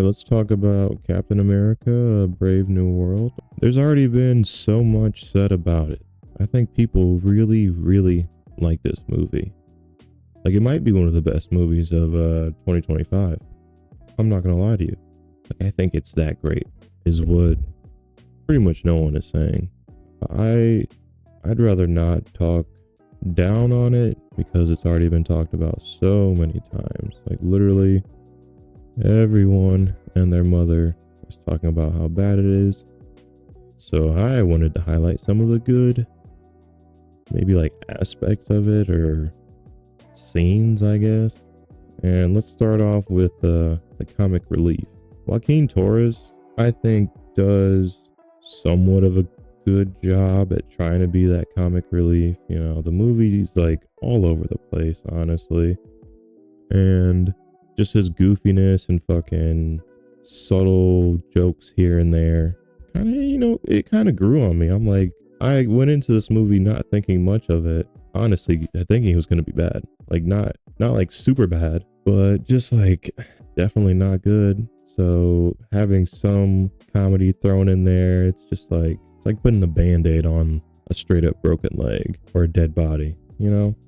let's talk about Captain America, A Brave New World. There's already been so much said about it. I think people really, really like this movie. Like, it might be one of the best movies of 2025. I'm not gonna lie to you. Like, I think it's that great, is what pretty much no one is saying. I'd rather not talk down on it because it's already been talked about so many times. Like, literally everyone and their mother was talking about how bad it is. So I wanted to highlight some of the good, maybe like aspects of it or scenes, I guess. And let's start off with the comic relief. Joaquin Torres, I think, does somewhat of a good job at trying to be that comic relief. You know, the movie's like all over the place, honestly. And just his goofiness and fucking subtle jokes here and there kind of, it kind of grew on me. I'm like, I went into this movie not thinking much of it, honestly, thinking it was going to be bad. Like, not like super bad, but just like definitely not good. So having some comedy thrown in there, it's just like, it's like putting a band-aid on a straight up broken leg or a dead body,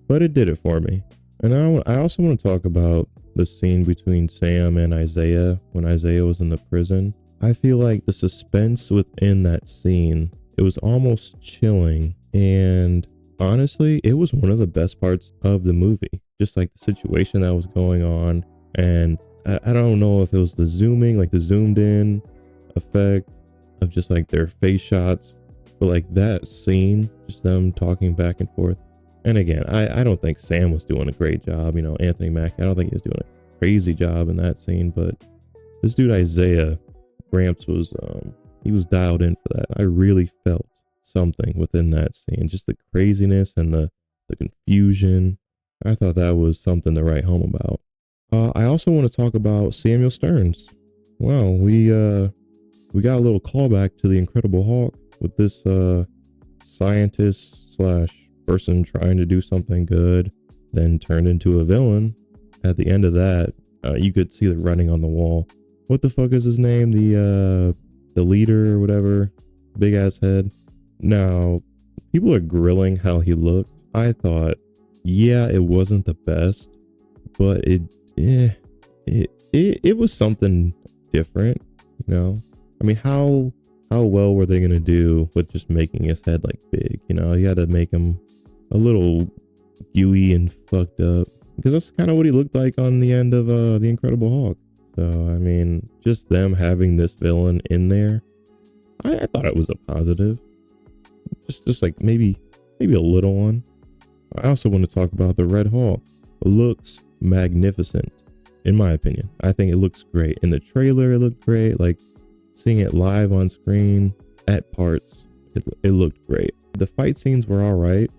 but it did it for me. And I also want to talk about the scene between Sam and Isaiah when Isaiah was in the prison. I feel like the suspense within that scene, it was almost chilling. And honestly, it was one of the best parts of the movie. Just like the situation that was going on. And I don't know if it was the zooming, like the zoomed in effect of just like their face shots. But like that scene, just them talking back and forth. And again, I don't think Sam was doing a great job. Anthony Mackie, I don't think he was doing a crazy job in that scene. But this dude, Isaiah Gramps, he was dialed in for that. I really felt something within that scene. Just the craziness and the confusion. I thought that was something to write home about. I also want to talk about Samuel Stearns. Wow, we got a little callback to the Incredible Hulk with this scientist slash person trying to do something good, then turned into a villain. At the end of that, you could see the writing on the wall. What the fuck is his name? The leader or whatever, big ass head. Now, people are grilling how he looked. I thought, yeah, it wasn't the best, but it was something different. I mean, how well were they gonna do with just making his head like big? You had to make him a little gooey and fucked up, because that's kind of what he looked like on the end of the Incredible Hulk. So I mean, just them having this villain in there, I thought it was a positive. Just like maybe a little one. I also want to talk about the Red Hulk. It looks magnificent, in my opinion. I think it looks great. In the trailer, it looked great. Like, seeing it live on screen at parts, it looked great. The fight scenes were all right.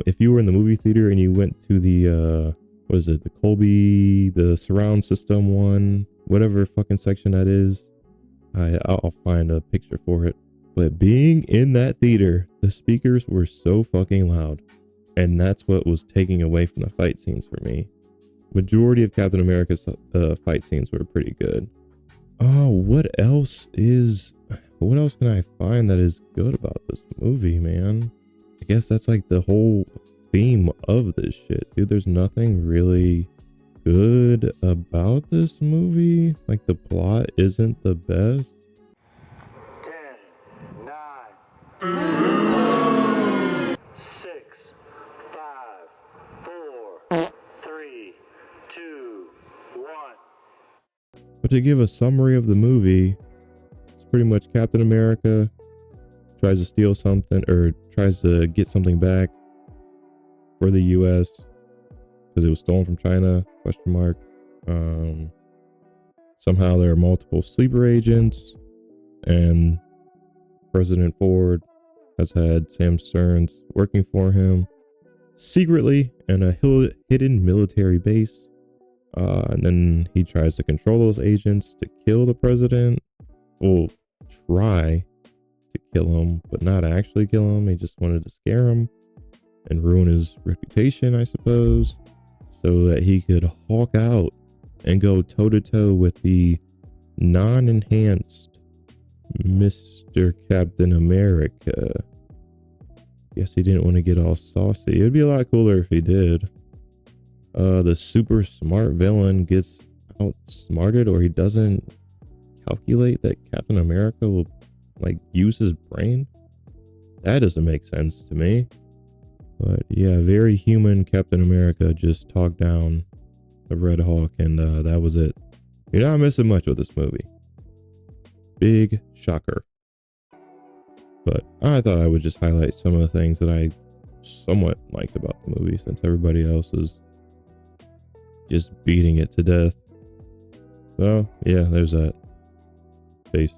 If you were in the movie theater and you went to the the Colby, the surround system one, whatever fucking section that is, I'll find a picture for it. But being in that theater, the speakers were so fucking loud, and that's what was taking away from the fight scenes for me. Majority of Captain America's fight scenes were pretty good. Oh, what else can I find that is good about this movie, man? I guess that's like the whole theme of this shit, dude. There's nothing really good about this movie. Like, the plot isn't the best. 10, 9, 6, 5, 4, 3, 2, 1. But to give a summary of the movie, it's pretty much Captain America tries to steal something, or tries to get something back for the US because it was stolen from China, ? Somehow there are multiple sleeper agents, and President Ford has had Sam Stearns working for him secretly in a hidden military base. And then he tries to control those agents to kill the president. Well, try to kill him, but not actually kill him. He just wanted to scare him and ruin his reputation, I suppose, so that he could Hulk out and go toe to toe with the non-enhanced Mr. Captain America. Guess he didn't want to get all saucy. It'd be a lot cooler if he did. The super smart villain gets outsmarted, or he doesn't calculate that Captain America will like use his brain. That doesn't make sense to me. But yeah, very human Captain America just talked down the Red Hawk, and that was it. You're not missing much with this movie. Big shocker. But I thought I would just highlight some of the things that I somewhat liked about the movie, since everybody else is just beating it to death. So yeah, there's that. Peace.